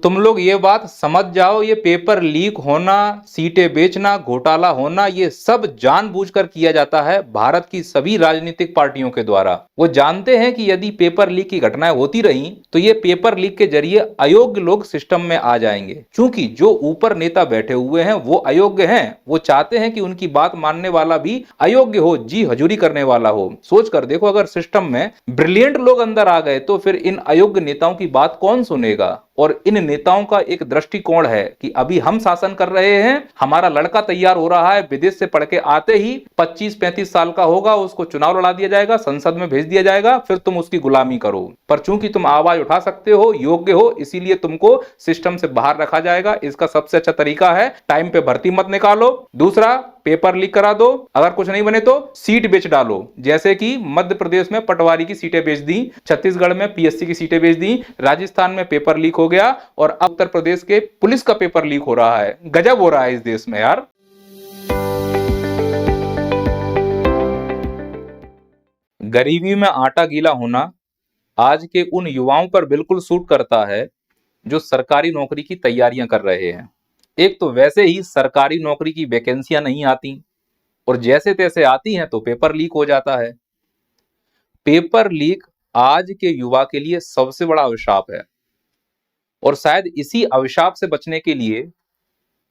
तुम लोग ये बात समझ जाओ, ये पेपर लीक होना, सीटें बेचना, घोटाला होना, ये सब जानबूझकर किया जाता है भारत की सभी राजनीतिक पार्टियों के द्वारा। वो जानते हैं कि यदि पेपर लीक की घटनाएं होती रहीं तो ये पेपर लीक के जरिए अयोग्य लोग सिस्टम में आ जाएंगे, क्योंकि जो ऊपर नेता बैठे हुए हैं वो अयोग्य हैं। वो चाहते हैं कि उनकी बात मानने वाला भी अयोग्य हो, जी हजूरी करने वाला हो। सोच कर देखो, अगर सिस्टम में ब्रिलियंट लोग अंदर आ गए तो फिर इन अयोग्य नेताओं की बात कौन सुनेगा। और इन नेताओं का एक दृष्टिकोण है कि अभी हम शासन कर रहे हैं, हमारा लड़का तैयार हो रहा है, विदेश से पढ़ के आते ही 25-35 साल का होगा, उसको चुनाव लड़ा दिया जाएगा, संसद में भेज दिया जाएगा, फिर तुम उसकी गुलामी करो। पर चूंकि तुम आवाज उठा सकते हो, योग्य हो, इसीलिए तुमको सिस्टम से बाहर रखा जाएगा। इसका सबसे अच्छा तरीका है टाइम पे भर्ती मत निकालो, दूसरा पेपर लीक करा दो, अगर कुछ नहीं बने तो सीट बेच डालो। जैसे कि मध्य प्रदेश में पटवारी की सीटें बेच दी, छत्तीसगढ़ में पीएससी की सीटें बेच दी, राजस्थान में पेपर लीक हो गया, और अब उत्तर प्रदेश के पुलिस का पेपर लीक हो रहा है। गजब हो रहा है इस देश में यार। गरीबी में आटा गीला होना आज के उन युवाओं पर बिल्कुल सूट करता है जो सरकारी नौकरी की तैयारियां कर रहे हैं। एक तो वैसे ही सरकारी नौकरी की वैकेंसियां नहीं आती, और जैसे तैसे आती हैं तो पेपर लीक हो जाता है। पेपर लीक आज के युवा के लिए सबसे बड़ा अभिशाप है, और शायद इसी अभिशाप से बचने के लिए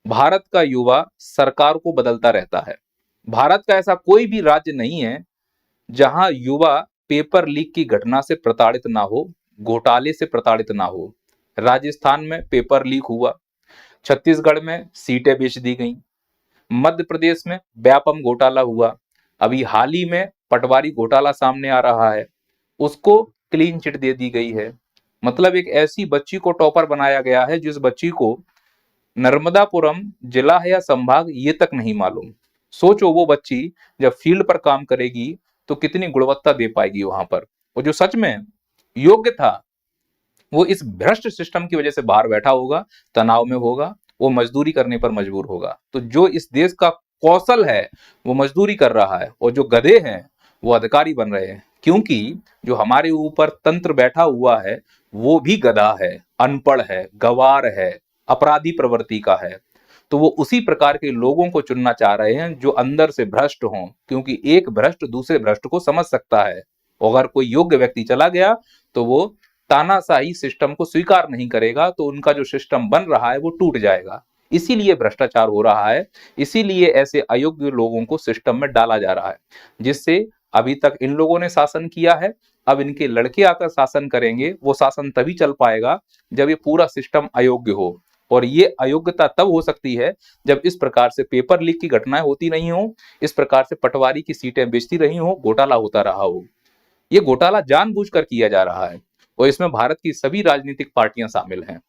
भारत का युवा सरकार को बदलता रहता है। भारत का ऐसा कोई भी राज्य नहीं है जहां युवा पेपर लीक की घटना से प्रताड़ित ना हो, घोटाले से प्रताड़ित ना हो। राजस्थान में पेपर लीक हुआ, छत्तीसगढ़ में सीटें बेच दी गई, मध्य प्रदेश में व्यापम घोटाला हुआ, अभी हाल ही में पटवारी घोटाला सामने आ रहा है, उसको क्लीन चिट दे दी गई है। मतलब एक ऐसी बच्ची को टॉपर बनाया गया है जिस बच्ची को नर्मदापुरम जिला है या संभाग ये तक नहीं मालूम। सोचो वो बच्ची जब फील्ड पर काम करेगी तो कितनी गुणवत्ता दे पाएगी वहां पर। वो जो सच में योग्य था वो इस भ्रष्ट सिस्टम की वजह से बाहर बैठा होगा, तनाव में होगा, वो मजदूरी करने पर मजबूर होगा। तो जो इस देश का कौशल है वो मजदूरी कर रहा है, और जो गधे हैं वो अधिकारी बन रहे हैं, क्योंकि जो हमारे ऊपर तंत्र बैठा हुआ है वो भी गधा है, अनपढ़ है, गवार है, अपराधी प्रवृत्ति का है। तो वो उसी प्रकार के लोगों को चुनना चाह रहे हैं जो अंदर से भ्रष्ट हों, क्योंकि एक भ्रष्ट दूसरे भ्रष्ट को समझ सकता है। अगर कोई योग्य व्यक्ति चला गया तो वो तानाशाही सिस्टम को स्वीकार नहीं करेगा, तो उनका जो सिस्टम बन रहा है वो टूट जाएगा। इसीलिए भ्रष्टाचार हो रहा है, इसीलिए ऐसे अयोग्य लोगों को सिस्टम में डाला जा रहा है, जिससे अभी तक इन लोगों ने शासन किया है, अब इनके लड़के आकर शासन करेंगे। वो शासन तभी चल पाएगा जब ये पूरा सिस्टम अयोग्य हो, और ये अयोग्यता तब हो सकती है जब इस प्रकार से पेपर लीक की घटनाएं होती नहीं हो, इस प्रकार से पटवारी की सीटें बेचती रही हो, घोटाला होता रहा हो। ये घोटाला जानबूझकर किया जा रहा है, और इसमें भारत की सभी राजनीतिक पार्टियां शामिल हैं।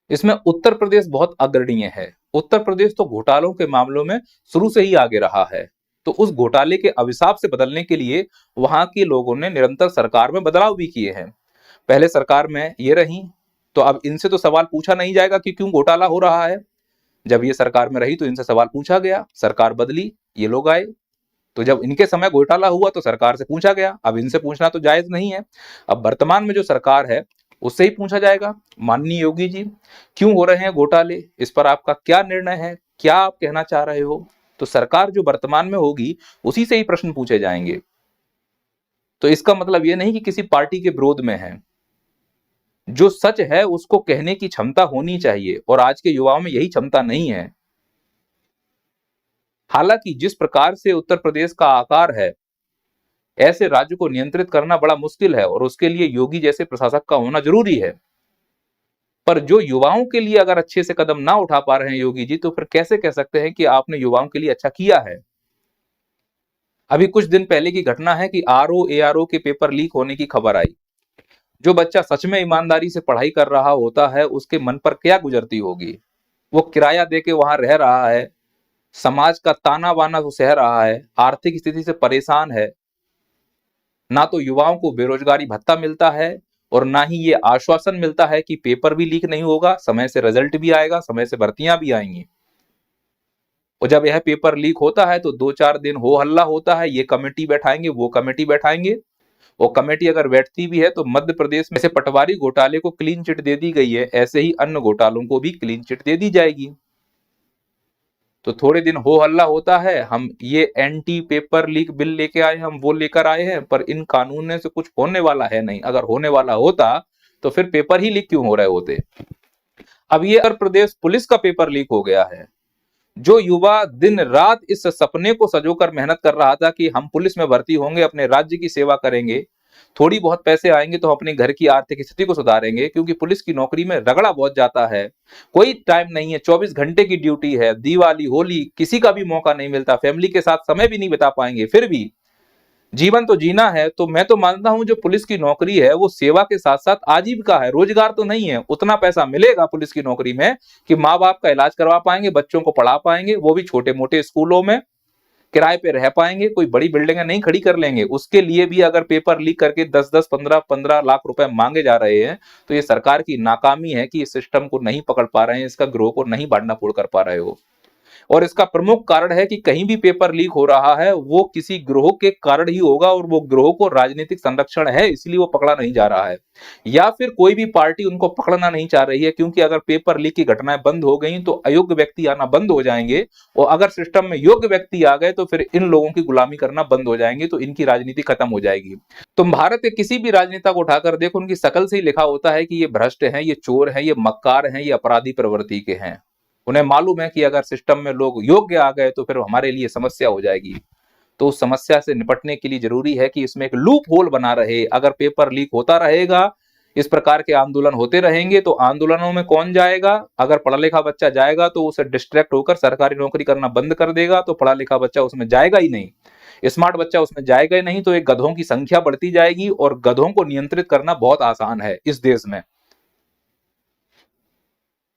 इसमें उत्तर प्रदेश बहुत अग्रणीय है। उत्तर प्रदेश तो घोटालों के मामलों में शुरू से ही आगे रहा है। तो उस घोटाले के अभिशाप से बदलने के लिए वहां के लोगों ने निरंतर सरकार में बदलाव भी किए हैं। पहले सरकार में ये रही तो अब इनसे तो सवाल पूछा नहीं जाएगा कि क्यों घोटाला हो रहा है। जब ये सरकार में रही तो इनसे सवाल पूछा गया, सरकार बदली, ये लोग आए, तो जब इनके समय घोटाला हुआ तो सरकार से पूछा गया, अब इनसे पूछना तो जायज नहीं है। अब वर्तमान में जो सरकार है उससे ही पूछा जाएगा, माननीय योगी जी क्यों हो रहे हैं घोटाले, इस पर आपका क्या निर्णय है, क्या आप कहना चाह रहे हो। तो सरकार जो वर्तमान में होगी उसी से ही प्रश्न पूछे जाएंगे। तो इसका मतलब यह नहीं कि किसी पार्टी के विरोध में है, जो सच है उसको कहने की क्षमता होनी चाहिए, और आज के युवाओं में यही क्षमता नहीं है। हालांकि जिस प्रकार से उत्तर प्रदेश का आकार है, ऐसे राज्य को नियंत्रित करना बड़ा मुश्किल है, और उसके लिए योगी जैसे प्रशासक का होना जरूरी है। पर जो युवाओं के लिए अगर अच्छे से कदम ना उठा पा रहे हैं योगी जी, तो फिर कैसे कह सकते हैं कि आपने युवाओं के लिए अच्छा किया है। अभी कुछ दिन पहले की घटना है कि आरओ एआरओ के पेपर लीक होने की खबर आई। जो बच्चा सच में ईमानदारी से पढ़ाई कर रहा होता है उसके मन पर क्या गुजरती होगी। वो किराया दे के वहां रह रहा है, समाज का ताना बाना वो सह रहा है, आर्थिक स्थिति से परेशान है। ना तो युवाओं को बेरोजगारी भत्ता मिलता है, और ना ही ये आश्वासन मिलता है कि पेपर भी लीक नहीं होगा, समय से रिजल्ट भी आएगा, समय से भर्तियां भी आएंगी। और जब यह पेपर लीक होता है तो 2-4 दिन हो हल्ला होता है, ये कमेटी बैठाएंगे, वो कमेटी बैठाएंगे, वो कमेटी अगर बैठती भी है तो मध्य प्रदेश में से पटवारी घोटाले को क्लीन चिट दे दी गई है, ऐसे ही अन्य घोटालों को भी क्लीन चिट दे दी जाएगी। तो थोड़े दिन हो हल्ला होता है, हम ये एंटी पेपर लीक बिल लेके आए, हम वो लेकर आए हैं, पर इन कानून से कुछ होने वाला है नहीं। अगर होने वाला होता तो फिर पेपर ही लीक क्यों हो रहे होते। अब ये उत्तर प्रदेश पुलिस का पेपर लीक हो गया है। जो युवा दिन रात इस सपने को सजोकर मेहनत कर रहा था कि हम पुलिस में भर्ती होंगे, अपने राज्य की सेवा करेंगे, थोड़ी बहुत पैसे आएंगे तो हम अपने घर की आर्थिक स्थिति को सुधारेंगे, क्योंकि पुलिस की नौकरी में रगड़ा बहुत जाता है, कोई टाइम नहीं है, 24 घंटे की ड्यूटी है, दिवाली होली किसी का भी मौका नहीं मिलता, फैमिली के साथ समय भी नहीं बिता पाएंगे, फिर भी जीवन तो जीना है। तो मैं तो मानता हूं जो पुलिस की नौकरी है वो सेवा के साथ साथ आजीविका है, रोजगार तो नहीं है। उतना पैसा मिलेगा पुलिस की नौकरी में कि माँ बाप का इलाज करवा पाएंगे, बच्चों को पढ़ा पाएंगे, वो भी छोटे मोटे स्कूलों में, किराए पे रह पाएंगे, कोई बड़ी बिल्डिंगें नहीं खड़ी कर लेंगे। उसके लिए भी अगर पेपर लीक करके 10-10, 15-15 लाख रुपए मांगे जा रहे हैं, तो ये सरकार की नाकामी है कि इस सिस्टम को नहीं पकड़ पा रहे हैं, इसका ग्रोह को नहीं बांटना फोड़ कर पा रहे हो। और इसका प्रमुख कारण है कि कहीं भी पेपर लीक हो रहा है वो किसी ग्रोह के कारण ही होगा, और वो ग्रोह को राजनीतिक संरक्षण है इसलिए वो पकड़ा नहीं जा रहा है, या फिर कोई भी पार्टी उनको पकड़ना नहीं चाह रही है, क्योंकि अगर पेपर लीक की घटनाएं बंद हो गई तो अयोग्य व्यक्ति आना बंद हो जाएंगे, और अगर सिस्टम में योग्य व्यक्ति आ गए तो फिर इन लोगों की गुलामी करना बंद हो जाएंगे, तो इनकी राजनीति खत्म हो जाएगी। तुम भारत के किसी भी राजनेता को उठाकर देखो, उनकी शकल से ही लिखा होता है कि ये भ्रष्ट हैं, ये चोर हैं, ये मक्कार हैं, ये अपराधी प्रवृत्ति के हैं। उन्हें मालूम है कि अगर सिस्टम में लोग योग्य आ गए तो फिर हमारे लिए समस्या हो जाएगी। तो उस समस्या से निपटने के लिए जरूरी है कि इसमें एक लूप होल बना रहे। अगर पेपर लीक होता रहेगा, इस प्रकार के आंदोलन होते रहेंगे, तो आंदोलनों में कौन जाएगा? अगर पढ़ा लिखा बच्चा जाएगा तो उसे डिस्ट्रैक्ट होकर सरकारी नौकरी करना बंद कर देगा, तो पढ़ा लिखा बच्चा उसमें जाएगा ही नहीं, स्मार्ट बच्चा उसमें जाएगा ही नहीं, तो एक गधों की संख्या बढ़ती जाएगी, और गधों को नियंत्रित करना बहुत आसान है इस देश में।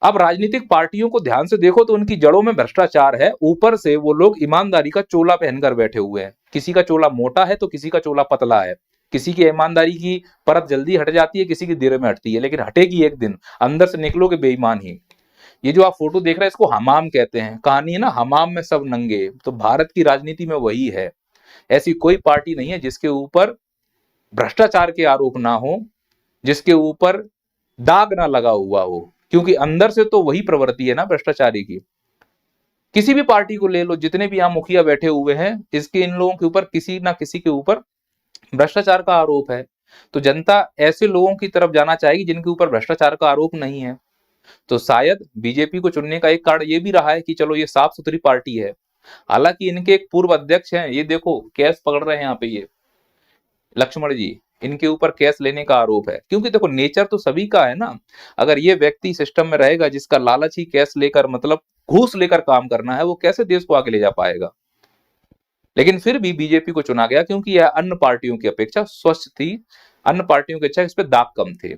अब राजनीतिक पार्टियों को ध्यान से देखो तो उनकी जड़ों में भ्रष्टाचार है, ऊपर से वो लोग ईमानदारी का चोला पहनकर बैठे हुए हैं। किसी का चोला मोटा है तो किसी का चोला पतला है, किसी की ईमानदारी की परत जल्दी हट जाती है, किसी की देर में हटती है, लेकिन हटेगी एक दिन, अंदर से निकलोगे बेईमान ही। ये जो आप फोटो देख रहे हैं इसको हमाम कहते हैं, कहानी है ना हमाम में सब नंगे, तो भारत की राजनीति में वही है। ऐसी कोई पार्टी नहीं है जिसके ऊपर भ्रष्टाचार के आरोप ना हो, जिसके ऊपर दाग ना लगा हुआ हो, क्योंकि अंदर से तो वही प्रवृत्ति है ना भ्रष्टाचारी की। किसी भी पार्टी को ले लो, जितने भी यहाँ मुखिया बैठे हुए हैं, इसके इन लोगों के ऊपर किसी ना किसी के ऊपर भ्रष्टाचार का आरोप है। तो जनता ऐसे लोगों की तरफ जाना चाहेगी जिनके ऊपर भ्रष्टाचार का आरोप नहीं है। तो शायद बीजेपी को चुनने का एक कारण ये भी रहा है कि चलो ये साफ सुथरी पार्टी है। हालांकि इनके एक पूर्व अध्यक्ष हैं, ये देखो केस पकड़ रहे हैं यहाँ पे, ये लक्ष्मण जी, इनके ऊपर केस लेने का आरोप है। क्योंकि देखो नेचर तो सभी का है ना, अगर ये व्यक्ति सिस्टम में रहेगा जिसका लालच ही केस लेकर, मतलब घूस लेकर काम करना है, वो कैसे देश को आगे ले जा पाएगा। लेकिन फिर भी बीजेपी को चुना गया क्योंकि यह अन्य पार्टियों की अपेक्षा स्वच्छ थी, अन्य पार्टियों की अपेक्षा इस पे दाग कम थे।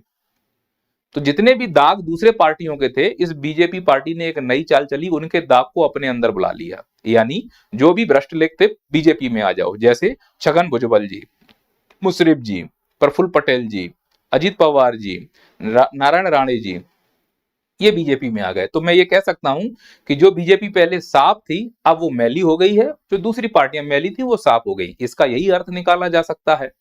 तो जितने भी दाग दूसरे पार्टियों के थे, इस बीजेपी पार्टी ने एक नई चाल चली, उनके दाग को अपने अंदर बुला लिया। यानी जो भी भ्रष्ट लोग थे बीजेपी में आ जाओ, जैसे छगन भुजबल जी, मुशर्रफ जी, प्रफुल्ल पटेल जी, अजित पवार जी, नारायण राणे जी, ये बीजेपी में आ गए। तो मैं ये कह सकता हूं कि जो बीजेपी पहले साफ थी अब वो मैली हो गई है, जो दूसरी पार्टियां मैली थी वो साफ हो गई। इसका यही अर्थ निकाला जा सकता है।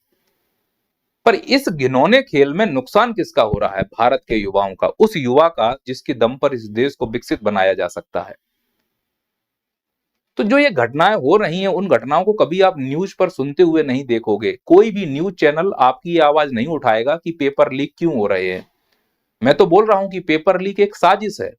पर इस घिनौने खेल में नुकसान किसका हो रहा है? भारत के युवाओं का, उस युवा का जिसके दम पर इस देश को विकसित बनाया जा सकता है। तो जो ये घटनाएं हो रही हैं, उन घटनाओं को कभी आप न्यूज पर सुनते हुए नहीं देखोगे। कोई भी न्यूज चैनल आपकी ये आवाज नहीं उठाएगा कि पेपर लीक क्यों हो रहे हैं। मैं तो बोल रहा हूं कि पेपर लीक एक साजिश है,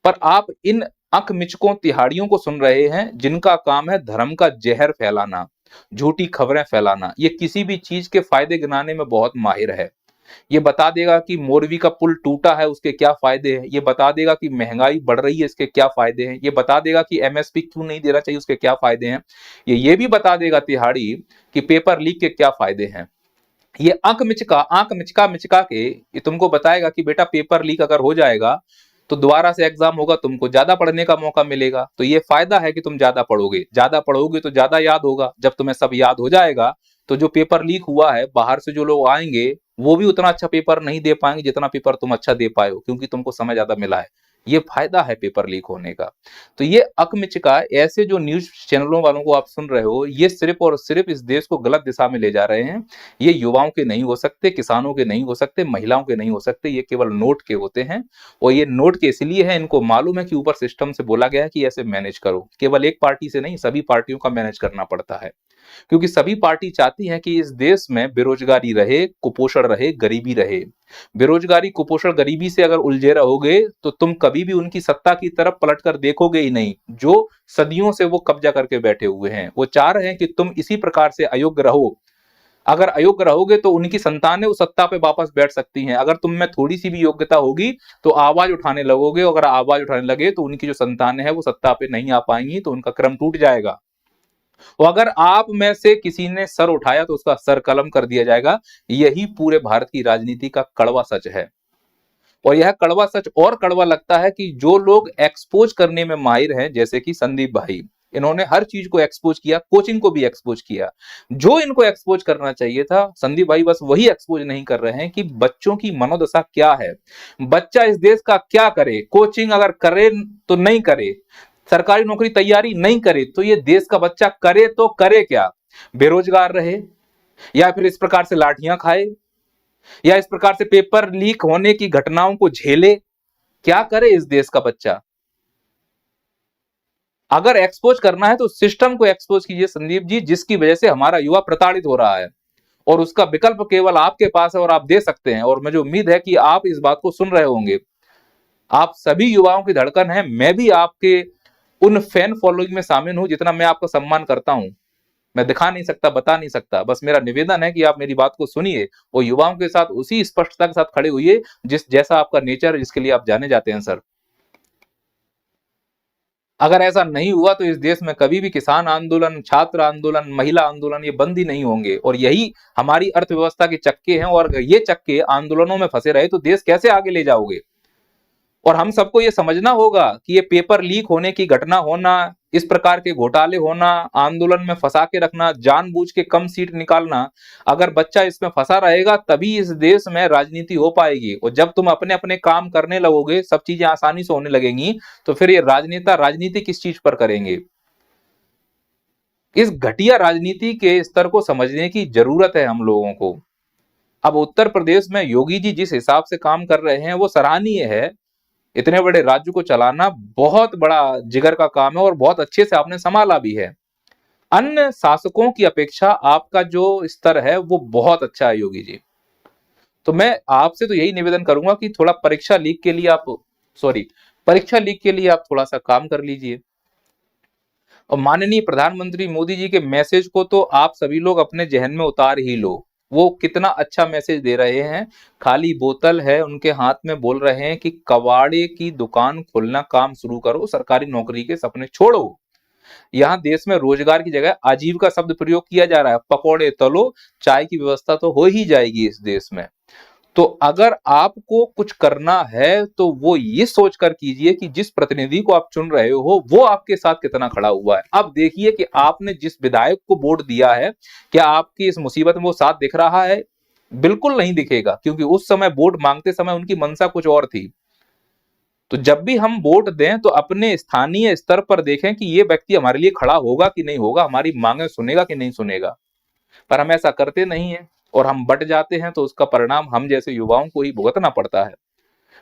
पर आप इन अकमिचकों तिहाड़ियों को सुन रहे हैं जिनका काम है धर्म का जहर फैलाना, झूठी खबरें फैलाना। ये किसी भी चीज के फायदे गिनाने में बहुत माहिर है। ये बता देगा कि मोरवी का पुल टूटा है उसके क्या फायदे हैं, ये बता देगा कि महंगाई बढ़ रही है इसके क्या फायदे हैं, ये बता देगा कि एमएसपी क्यों नहीं देना चाहिए उसके क्या फायदे हैं, ये भी बता देगा तिहाड़ी कि पेपर लीक के क्या फायदे हैं। ये आंख मिचका मिचका के ये तुमको बताएगा कि बेटा पेपर लीक अगर हो जाएगा तो दोबारा से एग्जाम होगा, तुमको ज्यादा पढ़ने का मौका मिलेगा। तो ये फायदा है कि तुम ज्यादा पढ़ोगे तो ज्यादा याद होगा। जब तुम्हें सब याद हो जाएगा तो जो पेपर लीक हुआ है, बाहर से जो लोग आएंगे वो भी उतना अच्छा पेपर नहीं दे पाएंगे जितना पेपर तुम अच्छा दे पाए हो, क्योंकि तुमको समय ज्यादा मिला है। ये फायदा है पेपर लीक होने का। तो ये अकमिचका ऐसे जो न्यूज चैनलों वालों को आप सुन रहे हो, ये सिर्फ और सिर्फ इस देश को गलत दिशा में ले जा रहे हैं। ये युवाओं के नहीं हो सकते, किसानों के नहीं हो सकते, महिलाओं के नहीं हो सकते, ये केवल नोट के होते हैं। और ये नोट के इसलिए है, इनको मालूम है कि ऊपर सिस्टम से बोला गया है कि ऐसे मैनेज करो। केवल एक पार्टी से नहीं, सभी पार्टियों का मैनेज करना पड़ता है, क्योंकि सभी पार्टी चाहती हैं कि इस देश में बेरोजगारी रहे, कुपोषण रहे, गरीबी रहे। बेरोजगारी, कुपोषण, गरीबी से अगर उलझे रहोगे तो तुम कभी भी उनकी सत्ता की तरफ पलटकर देखोगे ही नहीं, जो सदियों से वो कब्जा करके बैठे हुए हैं। वो चाह रहे हैं कि तुम इसी प्रकार से अयोग्य रहो। अगर अयोग्य रहोगे तो उनकी संतानें उस सत्ता पे वापस बैठ सकती हैं। अगर तुम में थोड़ी सी भी योग्यता होगी तो आवाज उठाने लगोगे, अगर आवाज उठाने लगे तो उनकी जो संतानें हैं वो सत्ता पे नहीं आ पाएंगी, तो उनका क्रम टूट जाएगा। और अगर आप में से किसी ने सर उठाया तो उसका सर कलम कर दिया जाएगा। यही पूरे भारत की राजनीति का कड़वा सच है। और यह कड़वा सच और कड़वा लगता है कि जो लोग एक्सपोज करने में माहिर हैं, जैसे कि संदीप भाई, इन्होंने हर चीज को एक्सपोज किया, कोचिंग को भी एक्सपोज किया। जो इनको एक्सपोज करना चाहिए था, संदीप भाई बस वही एक्सपोज नहीं कर रहे हैं कि बच्चों की मनोदशा क्या है, बच्चा इस देश का क्या करे। कोचिंग अगर करे तो नहीं करे, सरकारी नौकरी तैयारी नहीं करे, तो ये देश का बच्चा करे तो करे क्या? बेरोजगार रहे, या फिर इस प्रकार से लाठियां खाए, या इस प्रकार से पेपर लीक होने की घटनाओं को झेले? क्या करे इस देश का बच्चा? अगर एक्सपोज करना है तो सिस्टम को एक्सपोज कीजिए संदीप जी, जिसकी वजह से हमारा युवा प्रताड़ित हो रहा है, और उसका विकल्प केवल आपके पास है और आप दे सकते हैं। और मुझे उम्मीद है कि आप इस बात को सुन रहे होंगे। आप सभी युवाओं की धड़कन है। मैं भी आपके उन फैन फॉलोइंग में शामिल हूं, जितना मैं आपका सम्मान करता हूं मैं दिखा नहीं सकता, बता नहीं सकता। बस मेरा निवेदन है कि आप मेरी बात को सुनिए और युवाओं के साथ उसी स्पष्टता के साथ खड़े होइए जिस जैसा आपका नेचर है, जिसके लिए आप जाने जाते हैं सर। अगर ऐसा नहीं हुआ तो इस देश में कभी भी किसान आंदोलन, छात्र आंदोलन, महिला आंदोलन ये बंद ही नहीं होंगे। और यही हमारी अर्थव्यवस्था के चक्के हैं, और ये चक्के आंदोलनों में फंसे रहे तो देश कैसे आगे ले जाओगे? और हम सबको ये समझना होगा कि ये पेपर लीक होने की घटना होना, इस प्रकार के घोटाले होना, आंदोलन में फंसा के रखना, जानबूझ के कम सीट निकालना, अगर बच्चा इसमें फंसा रहेगा तभी इस देश में राजनीति हो पाएगी। और जब तुम अपने अपने काम करने लगोगे, सब चीजें आसानी से होने लगेंगी, तो फिर ये राजनेता राजनीति किस चीज पर करेंगे? इस घटिया राजनीति के स्तर को समझने की जरूरत है हम लोगों को। अब उत्तर प्रदेश में योगी जी जिस हिसाब से काम कर रहे हैं वो सराहनीय है। इतने बड़े राज्य को चलाना बहुत बड़ा जिगर का काम है और बहुत अच्छे से आपने संभाला भी है। अन्य शासकों की अपेक्षा आपका जो स्तर है वो बहुत अच्छा है योगी जी। तो मैं आपसे तो यही निवेदन करूंगा कि थोड़ा परीक्षा लीक के लिए आप थोड़ा सा काम कर लीजिए। और माननीय प्रधानमंत्री मोदी जी के मैसेज को तो आप सभी लोग अपने जहन में उतार ही लो। वो कितना अच्छा मैसेज दे रहे हैं। खाली बोतल है उनके हाथ में, बोल रहे हैं कि कबाड़े की दुकान खोलना काम शुरू करो, सरकारी नौकरी के सपने छोड़ो। यहाँ देश में रोजगार की जगह आजीविका शब्द प्रयोग किया जा रहा है। पकौड़े तलो, चाय की व्यवस्था तो हो ही जाएगी इस देश में। तो अगर आपको कुछ करना है तो वो ये सोचकर कीजिए कि जिस प्रतिनिधि को आप चुन रहे हो वो आपके साथ कितना खड़ा हुआ है। अब देखिए कि आपने जिस विधायक को वोट दिया है, क्या आपकी इस मुसीबत में वो साथ दिख रहा है? बिल्कुल नहीं दिखेगा, क्योंकि उस समय वोट मांगते समय उनकी मंशा कुछ और थी। तो जब भी हम वोट दें तो अपने स्थानीय स्तर पर देखें कि ये व्यक्ति हमारे लिए खड़ा होगा कि नहीं होगा, हमारी मांगे सुनेगा कि नहीं सुनेगा। पर हम ऐसा करते नहीं है और हम बट जाते हैं, तो उसका परिणाम हम जैसे युवाओं को ही भुगतना पड़ता है।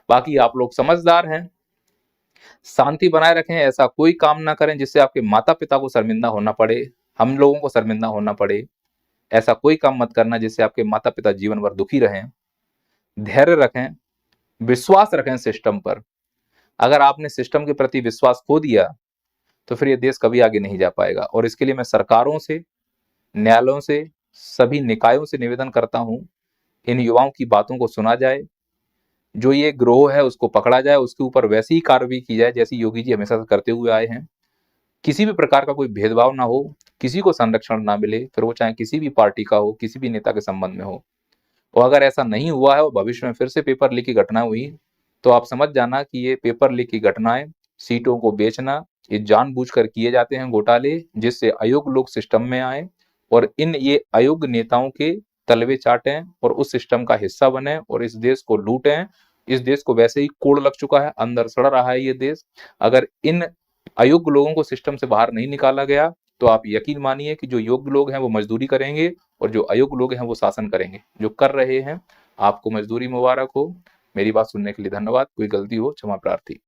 बाकी आप लोग समझदार हैं, शांति बनाए रखें, ऐसा कोई काम ना करें जिससे आपके माता पिता को शर्मिंदा होना पड़े, हम लोगों को शर्मिंदा होना पड़े। ऐसा कोई काम मत करना जिससे आपके माता पिता जीवन भर दुखी रहें। धैर्य रखें, विश्वास रखें सिस्टम पर। अगर आपने सिस्टम के प्रति विश्वास खो दिया तो फिर ये देश कभी आगे नहीं जा पाएगा। और इसके लिए मैं सरकारों से, न्यायालयों से, सभी निकायों से निवेदन करता हूं, इन युवाओं की बातों को सुना जाए, जो ये गिरोह है उसको पकड़ा जाए, उसके ऊपर वैसी ही कार्रवाई की जाए जैसी योगी जी हमेशा से करते हुए आए हैं। किसी भी प्रकार का कोई भेदभाव ना हो, किसी को संरक्षण ना मिले, फिर वो चाहे किसी भी पार्टी का हो, किसी भी नेता के संबंध में हो। और अगर ऐसा नहीं हुआ है और भविष्य में फिर से पेपर लीक की घटना हुई, तो आप समझ जाना कि ये पेपर लीक की घटनाएं, सीटों को बेचना, ये जानबूझकर किए जाते हैं घोटाले, जिससे अयोग्य लोग सिस्टम में आए और ये अयोग्य नेताओं के तलवे चाटें और उस सिस्टम का हिस्सा बने और इस देश को लूटें। इस देश को वैसे ही कोड़ लग चुका है, अंदर सड़ रहा है ये देश। अगर इन अयोग्य लोगों को सिस्टम से बाहर नहीं निकाला गया तो आप यकीन मानिए कि जो योग्य लोग हैं वो मजदूरी करेंगे और जो अयोग्य लोग हैं वो शासन करेंगे। जो कर रहे हैं, आपको मजदूरी मुबारक हो। मेरी बात सुनने के लिए धन्यवाद। कोई गलती हो क्षमा प्रार्थी।